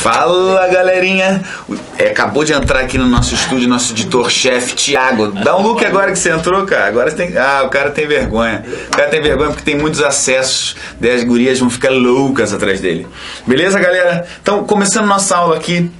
Fala, galerinha. Acabou de entrar aqui no nosso estúdio nosso editor-chefe, Thiago. Dá um look agora que você entrou, cara. Agora você tem... o cara tem vergonha. O cara tem vergonha porque tem muitos acessos. Daí as gurias vão ficar loucas atrás dele. Beleza, galera? Então, começando nossa aula aqui,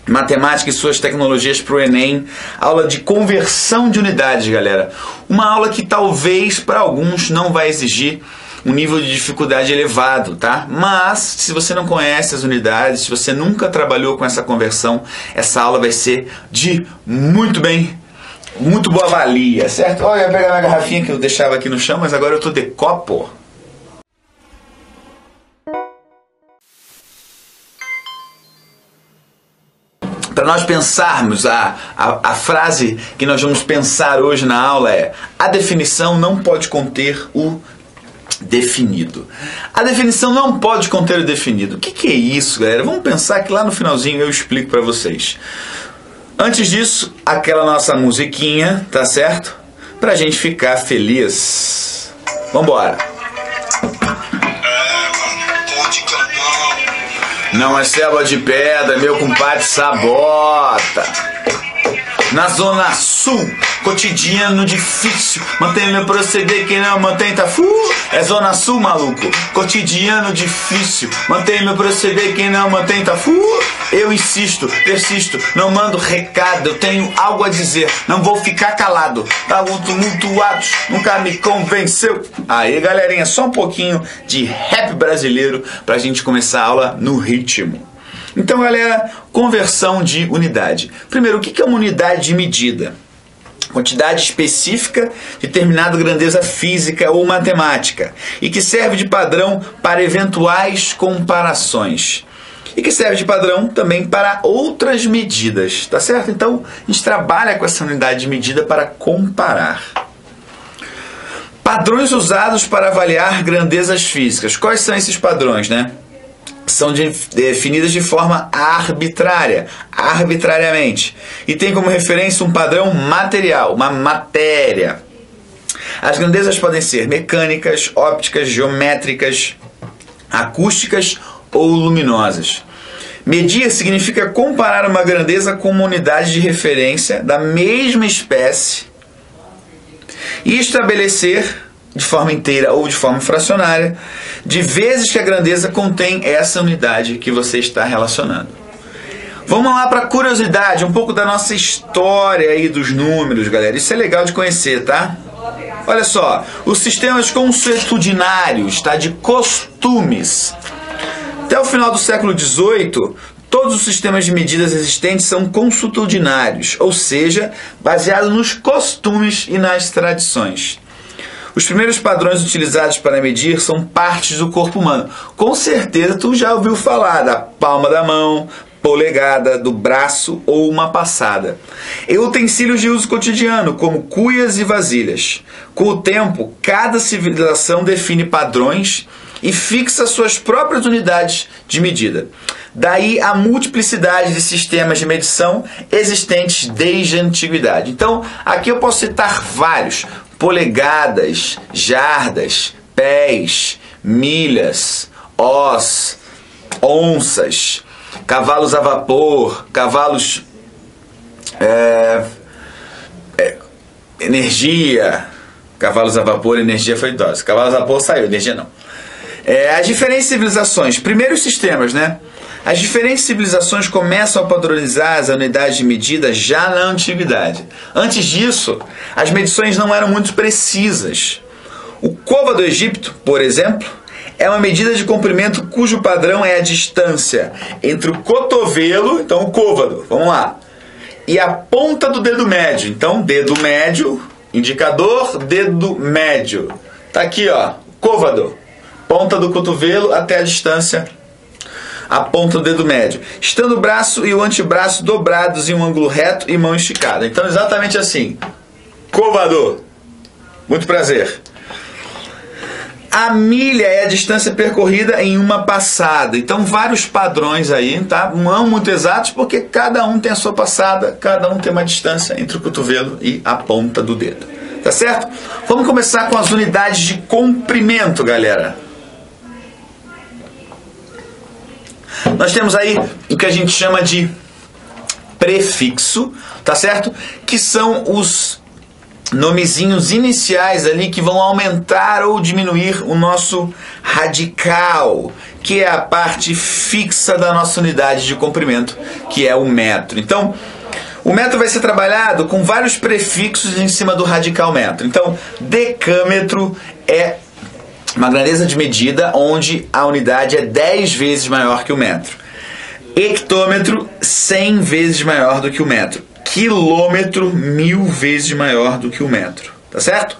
Matemática e suas tecnologias para o Enem, aula de conversão de unidades, galera. Uma aula que talvez para alguns não vai exigir um nível de dificuldade elevado, tá? Mas se você não conhece as unidades, se você nunca trabalhou com essa conversão, essa aula vai ser de muito boa valia, certo? Olha, eu ia pegar minha garrafinha que eu deixava aqui no chão, mas agora eu tô de copo. Para nós pensarmos, a frase que nós vamos pensar hoje na aula é: a definição não pode conter o definido. A definição não pode conter o definido. O que é isso, galera? Vamos pensar que lá no finalzinho eu explico para vocês. Antes disso, aquela nossa musiquinha, tá certo? Pra gente ficar feliz. Vambora! Não é selva de pedra, meu compadre sabota. Na zona sul, cotidiano difícil. Mantém meu proceder, quem não mantém tá É zona sul, maluco. Cotidiano difícil. Mantém meu proceder, quem não mantém tá Eu insisto, persisto, não mando recado. Eu tenho algo a dizer, não vou ficar calado. Estavam tumultuados, nunca me convenceu. Aí, galerinha, só um pouquinho de rap brasileiro pra gente começar a aula no ritmo. Então, galera, conversão de unidade. Primeiro, o que é uma unidade de medida? Quantidade específica de determinada grandeza física ou matemática e que serve de padrão para eventuais comparações. E que serve de padrão também para outras medidas, tá certo? Então, a gente trabalha com essa unidade de medida para comparar. Padrões usados para avaliar grandezas físicas. Quais são esses padrões, né? São definidas de forma arbitrária, arbitrariamente, e tem como referência um padrão material, uma matéria. As grandezas podem ser mecânicas, ópticas, geométricas, acústicas ou luminosas. Medir significa comparar uma grandeza com uma unidade de referência da mesma espécie e estabelecer, de forma inteira ou de forma fracionária, de vezes que a grandeza contém essa unidade que você está relacionando. Vamos lá para a curiosidade, um pouco da nossa história aí dos números, galera. Isso é legal de conhecer, tá? Olha só, os sistemas consuetudinários, tá? De costumes. Até o final do século XVIII, todos os sistemas de medidas existentes são consuetudinários, ou seja, baseados nos costumes e nas tradições. Os primeiros padrões utilizados para medir são partes do corpo humano. Com certeza tu já ouviu falar da palma da mão, polegada, do braço ou uma passada. E utensílios de uso cotidiano, como cuias e vasilhas. Com o tempo, cada civilização define padrões e fixa suas próprias unidades de medida. Daí a multiplicidade de sistemas de medição existentes desde a antiguidade. Então, aqui eu posso citar vários: polegadas, jardas, pés, milhas, ós, onças, cavalos a vapor, cavalos energia. Cavalos a vapor, energia foi dose. Cavalos a vapor saiu, energia não. As diferentes civilizações, primeiros sistemas, né? As diferentes civilizações começam a padronizar as unidades de medida já na antiguidade. Antes disso, as medições não eram muito precisas. O côvado do Egito, por exemplo, é uma medida de comprimento cujo padrão é a distância entre o cotovelo, então o côvado, vamos lá, e a ponta do dedo médio. Então, dedo médio, indicador, dedo médio. Tá aqui, ó, côvado, ponta do cotovelo até a distância, a ponta do dedo médio, estando o braço e o antebraço dobrados em um ângulo reto e mão esticada. Então, exatamente assim. Côvado. Muito prazer. A milha é a distância percorrida em uma passada. Então, vários padrões aí, tá? Não muito exatos, porque cada um tem a sua passada, cada um tem uma distância entre o cotovelo e a ponta do dedo. Tá certo? Vamos começar com as unidades de comprimento, galera. Nós temos aí o que a gente chama de prefixo, tá certo? Que são os nomezinhos iniciais ali que vão aumentar ou diminuir o nosso radical, que é a parte fixa da nossa unidade de comprimento, que é o metro. Então, o metro vai ser trabalhado com vários prefixos em cima do radical metro. Então, decâmetro é uma grandeza de medida onde a unidade é 10 vezes maior que o metro. Hectômetro, 100 vezes maior do que o metro. Quilômetro, 1000 vezes maior do que o metro. Tá certo?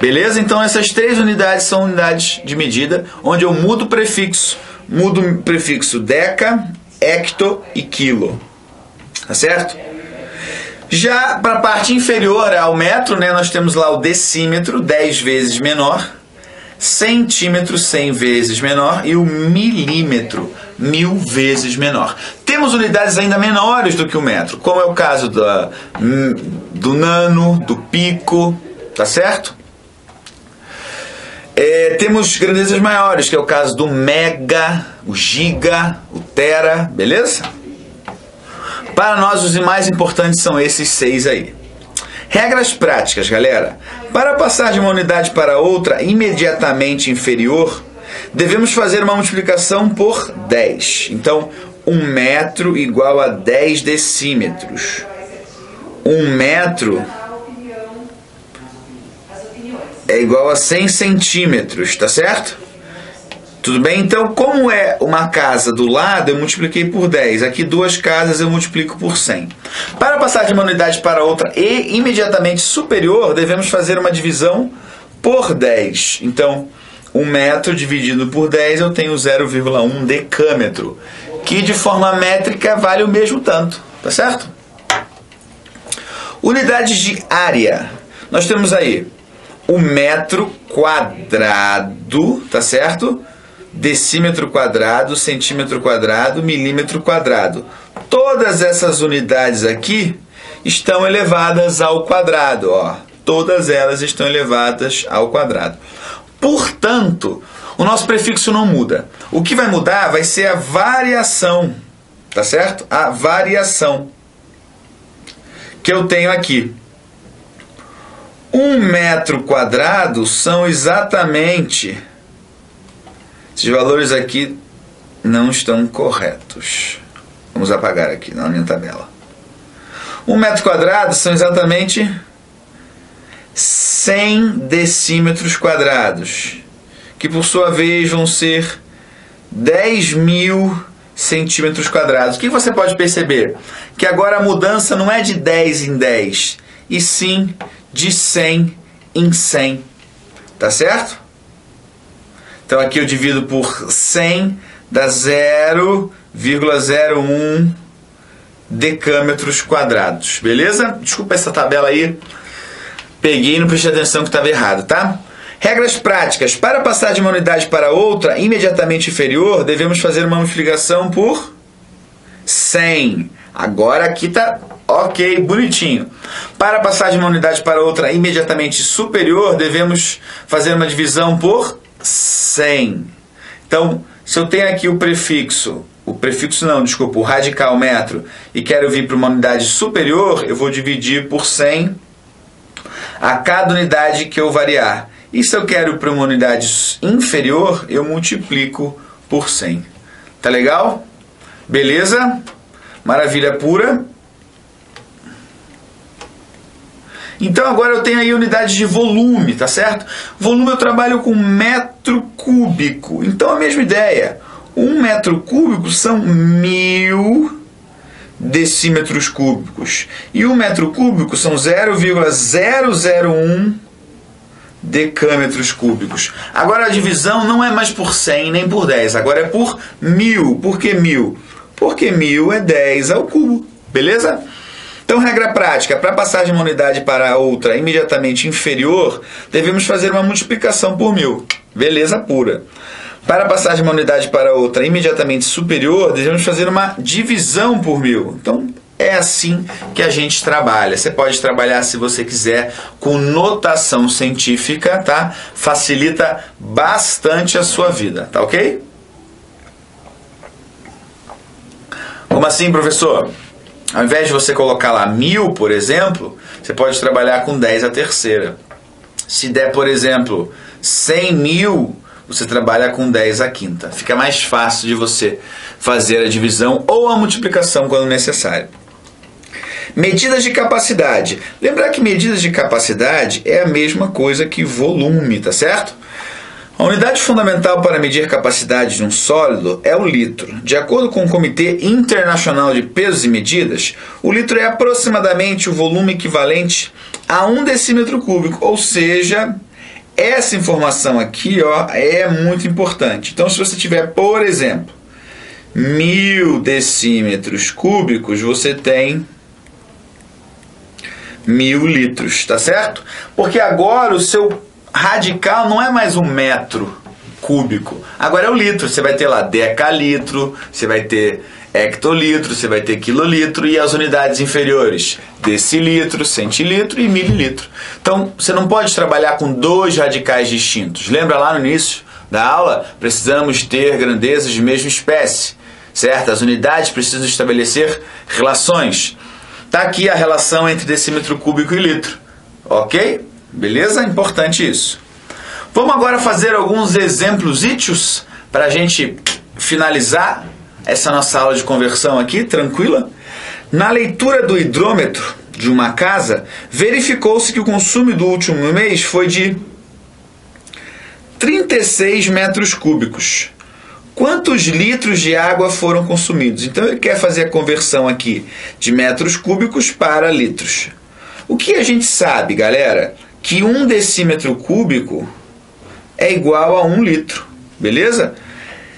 Beleza? Então essas três unidades são unidades de medida onde eu mudo o prefixo. Mudo o prefixo deca, hecto e quilo. Tá certo? Já para a parte inferior ao metro, né, nós temos lá o decímetro, 10 vezes menor. Centímetro, 100 vezes menor. E o milímetro, 1000 vezes menor. Temos unidades ainda menores do que o metro, como é o caso do nano, do pico, tá certo? Temos grandezas maiores, que é o caso do mega, o giga, o tera, beleza? Para nós, os mais importantes são esses 6 aí. Regras práticas, galera. Para passar de uma unidade para outra imediatamente inferior, devemos fazer uma multiplicação por 10. Então, 1 metro igual a 10 decímetros. 1 metro é igual a 100 centímetros, tá certo? Tudo bem? Então, como é uma casa do lado, eu multipliquei por 10. Aqui 2 casas eu multiplico por 100. Para passar de uma unidade para outra e imediatamente superior, devemos fazer uma divisão por 10. Então, 1 metro dividido por 10, eu tenho 0,1 decâmetro, que de forma métrica vale o mesmo tanto, tá certo? Unidades de área. Nós temos aí o metro quadrado, tá certo? Decímetro quadrado, centímetro quadrado, milímetro quadrado. Todas essas unidades aqui estão elevadas ao quadrado, ó. Todas elas estão elevadas ao quadrado. Portanto, o nosso prefixo não muda. O que vai mudar vai ser a variação, tá certo? A variação que eu tenho aqui. 1 metro quadrado são exatamente... Esses valores aqui não estão corretos. Vamos apagar aqui na minha tabela. 1 metro quadrado são exatamente 100 decímetros quadrados, que por sua vez vão ser 10.000 centímetros quadrados. O que você pode perceber? Que agora a mudança não é de 10 em 10, e sim de 100 em 100. Tá certo? Então aqui eu divido por 100, dá 0,01 decâmetros quadrados. Beleza? Desculpa essa tabela aí. Peguei e não prestei atenção que estava errado, tá? Regras práticas. Para passar de uma unidade para outra imediatamente inferior, devemos fazer uma multiplicação por 100. Agora aqui está ok, bonitinho. Para passar de uma unidade para outra imediatamente superior, devemos fazer uma divisão por 100. Então, se eu tenho aqui o radical metro, e quero vir para uma unidade superior, eu vou dividir por 100 a cada unidade que eu variar. E se eu quero para uma unidade inferior, eu multiplico por 100. Tá legal? Beleza? Maravilha pura. Então agora eu tenho aí unidades de volume, tá certo? Volume eu trabalho com metro cúbico. Então a mesma ideia. 1 metro cúbico são 1000 decímetros cúbicos. E 1 metro cúbico são 0,001 decâmetros cúbicos. Agora a divisão não é mais por 100 nem por 10. Agora é por 1000. Por que 1000? Porque 1000 é 10 ao cubo. Beleza? Então, regra prática, para passar de uma unidade para outra imediatamente inferior, devemos fazer uma multiplicação por 1000. Beleza pura. Para passar de uma unidade para outra imediatamente superior, devemos fazer uma divisão por 1000. Então, é assim que a gente trabalha. Você pode trabalhar, se você quiser, com notação científica, tá? Facilita bastante a sua vida, tá ok? Como assim, professor? Ao invés de você colocar lá 1000, por exemplo, você pode trabalhar com 10 à terceira. Se der, por exemplo, 100.000, você trabalha com 10 à quinta. Fica mais fácil de você fazer a divisão ou a multiplicação quando necessário. Medidas de capacidade. Lembrar que medidas de capacidade é a mesma coisa que volume, tá certo? A unidade fundamental para medir capacidade de um sólido é o litro. De acordo com o Comitê Internacional de Pesos e Medidas, o litro é aproximadamente o volume equivalente a 1 decímetro cúbico, ou seja, essa informação aqui, ó, é muito importante. Então, se você tiver, por exemplo, 1000 decímetros cúbicos, você tem 1000 litros, tá certo? Porque agora o seu radical não é mais um metro cúbico, agora é o litro. Você vai ter lá decalitro, você vai ter hectolitro, você vai ter quilolitro e as unidades inferiores, decilitro, centilitro e mililitro. Então, você não pode trabalhar com dois radicais distintos. Lembra lá no início da aula? Precisamos ter grandezas de mesma espécie, certo? As unidades precisam estabelecer relações. Está aqui a relação entre decímetro cúbico e litro, ok? Beleza? Importante isso. Vamos agora fazer alguns exemplos ítios para a gente finalizar essa nossa aula de conversão aqui, tranquila? Na leitura do hidrômetro de uma casa, verificou-se que o consumo do último mês foi de 36 metros cúbicos. Quantos litros de água foram consumidos? Então ele quer fazer a conversão aqui de metros cúbicos para litros. O que a gente sabe, galera? Que 1 decímetro cúbico é igual a 1 litro, beleza?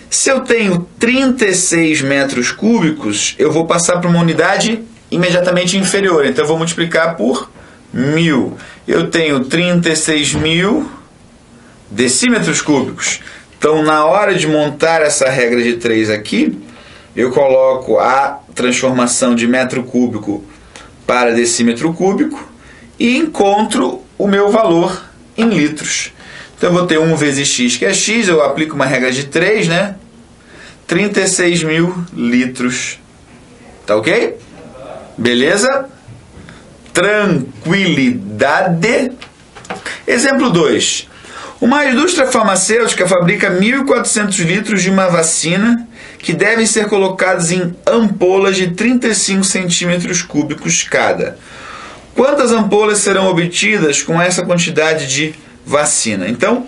Se eu tenho 36 metros cúbicos, eu vou passar para uma unidade imediatamente inferior. Então eu vou multiplicar por 1000. Eu tenho 36.000 decímetros cúbicos. Então, na hora de montar essa regra de 3 aqui, eu coloco a transformação de metro cúbico para decímetro cúbico e encontro o meu valor em litros. Então, eu vou ter 1 vezes x, que é x, eu aplico uma regra de 3, né? 36.000 litros. Tá ok? Beleza? Tranquilidade. Exemplo 2. Uma indústria farmacêutica fabrica 1.400 litros de uma vacina que devem ser colocados em ampolas de 35 centímetros cúbicos cada. Quantas ampolas serão obtidas com essa quantidade de vacina? Então,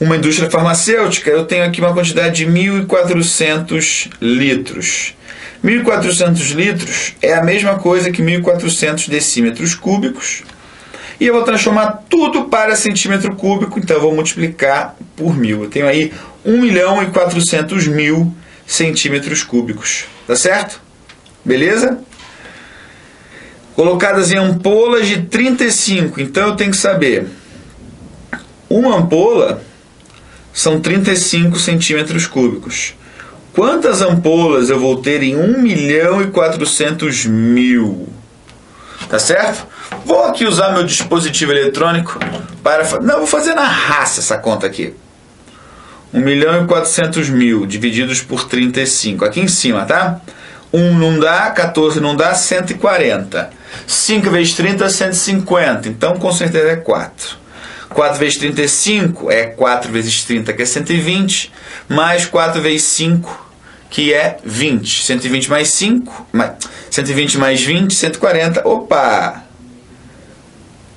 uma indústria farmacêutica, eu tenho aqui uma quantidade de 1.400 litros. 1.400 litros é a mesma coisa que 1.400 decímetros cúbicos. E eu vou transformar tudo para centímetro cúbico, então eu vou multiplicar por 1000. Eu tenho aí 1.400.000 centímetros cúbicos. Tá certo? Beleza? Colocadas em ampolas de 35. Então eu tenho que saber. Uma ampola são 35 centímetros cúbicos. Quantas ampolas eu vou ter em 1.400.000? Tá certo? Vou aqui usar meu dispositivo eletrônico para... Não, vou fazer na raça essa conta aqui. 1.400.000 divididos por 35. Aqui em cima, tá? 1 não dá, 14 não dá, 140. 5 vezes 30, 150. Então, com certeza é 4. 4 vezes 35 é 4 vezes 30, que é 120. Mais 4 vezes 5, que é 20. 120 mais 5, 120 mais 20, 140. Opa!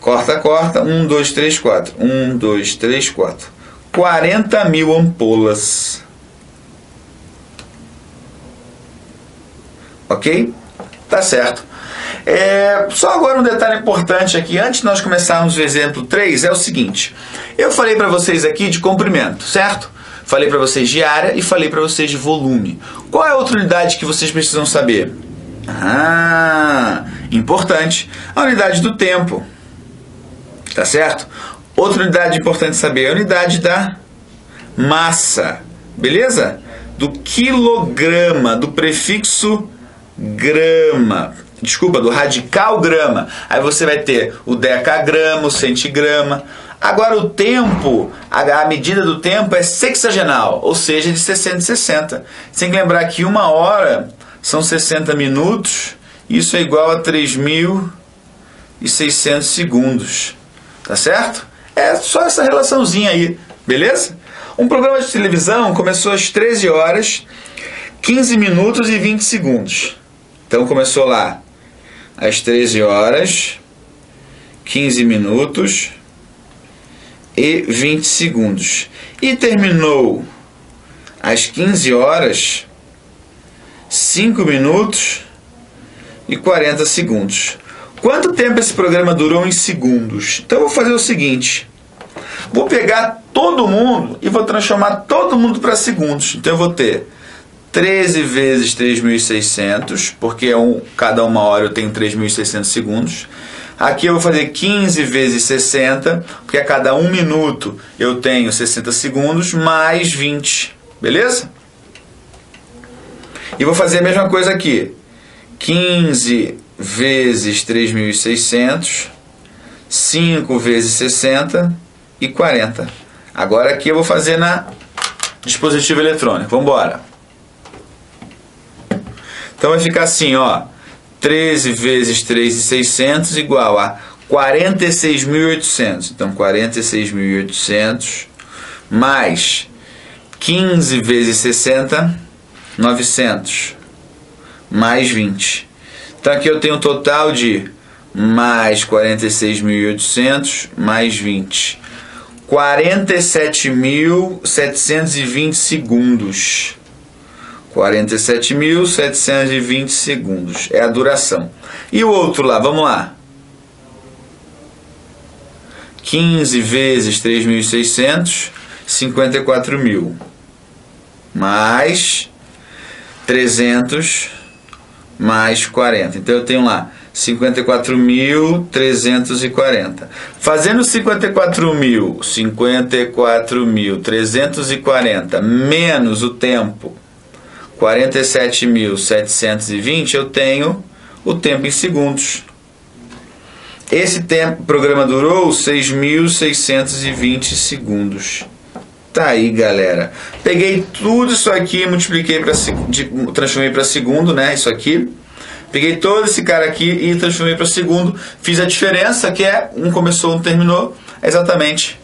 Corta, corta. 1, 2, 3, 4. 1, 2, 3, 4. 40.000 ampolas. Ok? Tá certo. Só agora um detalhe importante aqui, antes de nós começarmos o exemplo 3, é o seguinte. Eu falei para vocês aqui de comprimento, certo? Falei para vocês de área e falei para vocês de volume. Qual é a outra unidade que vocês precisam saber? Importante. A unidade do tempo. Tá certo? Outra unidade importante saber é a unidade da massa. Beleza? Do quilograma, do prefixo grama. Desculpa, do radical grama. Aí você vai ter o decagrama, o centigrama. Agora o tempo, a medida do tempo é sexagenal, ou seja, de 60 em 60. Você tem que lembrar que 1 hora são 60 minutos. Isso é igual a 3.600 segundos. Tá certo? É só essa relaçãozinha aí, beleza? Um programa de televisão começou às 13 horas, 15 minutos e 20 segundos. Então começou lá às 13 horas, 15 minutos e 20 segundos. E terminou às 15 horas, 5 minutos e 40 segundos. Quanto tempo esse programa durou em segundos? Então eu vou fazer o seguinte. Vou pegar todo mundo e vou transformar todo mundo para segundos. Então eu vou ter 13 vezes 3.600, porque cada uma hora eu tenho 3.600 segundos. Aqui eu vou fazer 15 vezes 60, porque a cada 1 minuto eu tenho 60 segundos, mais 20. Beleza? E vou fazer a mesma coisa aqui. 15 vezes 3.600, 5 vezes 60 e 40. Agora aqui eu vou fazer na dispositivo eletrônico. Vamos embora. Então vai ficar assim, ó. 13 vezes 3.600 igual a 46.800. Então 46.800 mais 15 vezes 60, 900 mais 20. Então aqui eu tenho um total de mais 46.800 mais 20. 47.720 segundos. 47.720 segundos é a duração. E o outro lá, vamos lá. 15 vezes 3.600, 54.000. Mais 300 mais 40. Então eu tenho lá 54.340. Fazendo 54.340 menos o tempo 47.720, eu tenho o tempo em segundos. Esse programa durou 6.620 segundos. Tá aí, galera. Peguei tudo isso aqui, multipliquei transformei para segundo, né? Isso aqui. Peguei todo esse cara aqui e transformei para segundo. Fiz a diferença, que é um começou, um terminou. É exatamente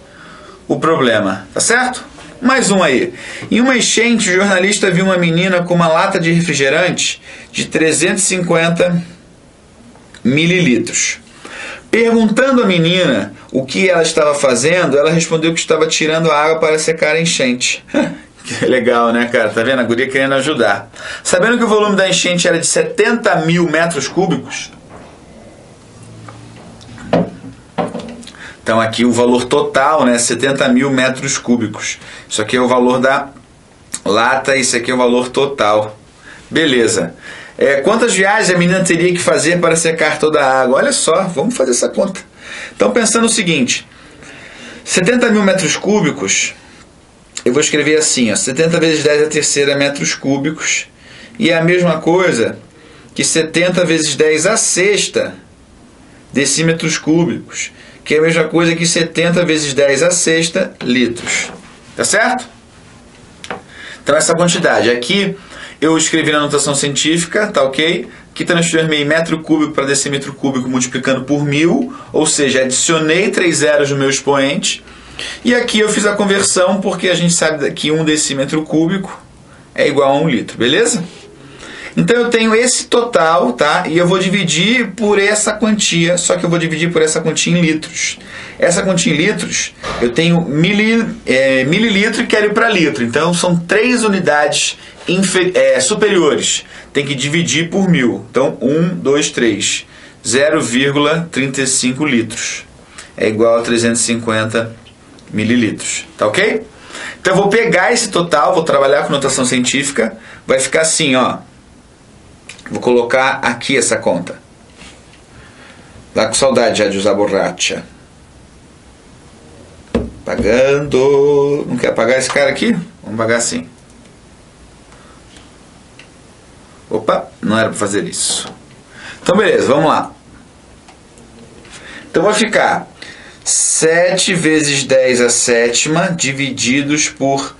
o problema. Tá certo? Mais um aí. Em uma enchente, o jornalista viu uma menina com uma lata de refrigerante de 350 mililitros. Perguntando à menina o que ela estava fazendo, ela respondeu que estava tirando a água para secar a enchente. Que legal, né, cara? Tá vendo? A guria querendo ajudar. Sabendo que o volume da enchente era de 70.000 metros cúbicos, então aqui o valor total, né, 70.000 metros cúbicos. Isso aqui é o valor da lata, isso aqui é o valor total. Beleza. Quantas viagens a menina teria que fazer para secar toda a água? Olha só, vamos fazer essa conta. Então, pensando o seguinte, 70.000 metros cúbicos, eu vou escrever assim, ó, 70 vezes 10 a terceira metros cúbicos, e é a mesma coisa que 70 vezes 10 a sexta decímetros cúbicos, que é a mesma coisa que 70 vezes 10 a sexta litros. Tá certo? Então, essa quantidade aqui eu escrevi na notação científica, tá ok? Que transformei metro cúbico para decímetro cúbico multiplicando por 1000, ou seja, adicionei 3 zeros no meu expoente. E aqui eu fiz a conversão porque a gente sabe que 1 decímetro cúbico é igual a 1 litro, beleza? Então eu tenho esse total, tá? E eu vou dividir por essa quantia, só que eu vou dividir por essa quantia em litros. Essa quantia em litros, eu tenho mililitro e quero ir para litro. Então são 3 unidades superiores. Tem que dividir por 1000. Então 1, 2, 3. 0,35 litros. É igual a 350 mililitros. Tá ok? Então eu vou pegar esse total, vou trabalhar com notação científica. Vai ficar assim, ó. Vou colocar aqui essa conta. Tá com saudade já de usar borracha. Pagando. Não quer pagar esse cara aqui? Vamos pagar assim. Opa, não era para fazer isso. Então beleza, vamos lá. Então vai ficar 7 vezes 10 a sétima divididos por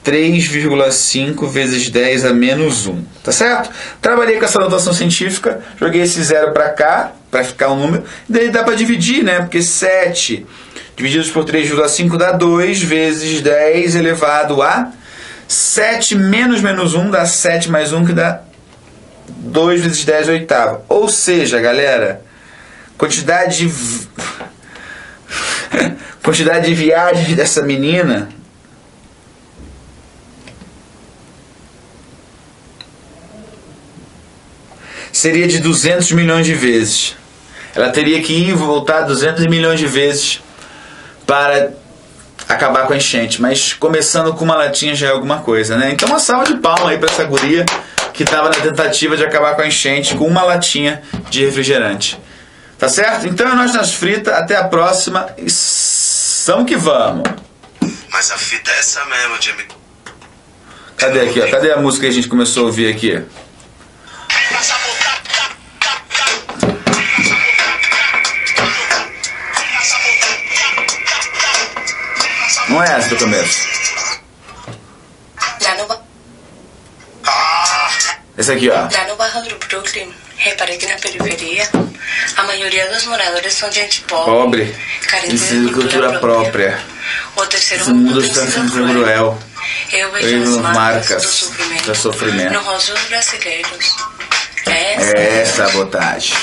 3,5 vezes 10 a menos 1. Tá certo? Trabalhei com essa notação científica, joguei esse zero para cá, para ficar um número. Daí dá para dividir, né? Porque 7 divididos por 3,5 dá 2 vezes 10 elevado a 7 menos 1 dá 7 mais 1, que dá 2 vezes 10 oitava. Ou seja, galera, quantidade de viagens dessa menina seria de 200 milhões de vezes. Ela teria que ir e voltar 200 milhões de vezes para acabar com a enchente. Mas começando com uma latinha já é alguma coisa, né? Então uma salva de palmas aí para essa guria que estava na tentativa de acabar com a enchente com uma latinha de refrigerante. Tá certo? Então é Nós nas Fritas. Até a próxima. E vamos que vamos. Mas a fita é essa mesmo, Jimmy. Cadê aqui, ó? Cadê a música que a gente começou a ouvir aqui? Não é essa do começo. Esse aqui, ó. Lá no bairro do Brooklyn, reparei que na periferia a maioria dos moradores são gente pobre, Isso é cultura própria. O terceiro Esse mundo está sendo cruel. Eu vejo as marcas do sofrimento nos rostos brasileiros. É sabotagem.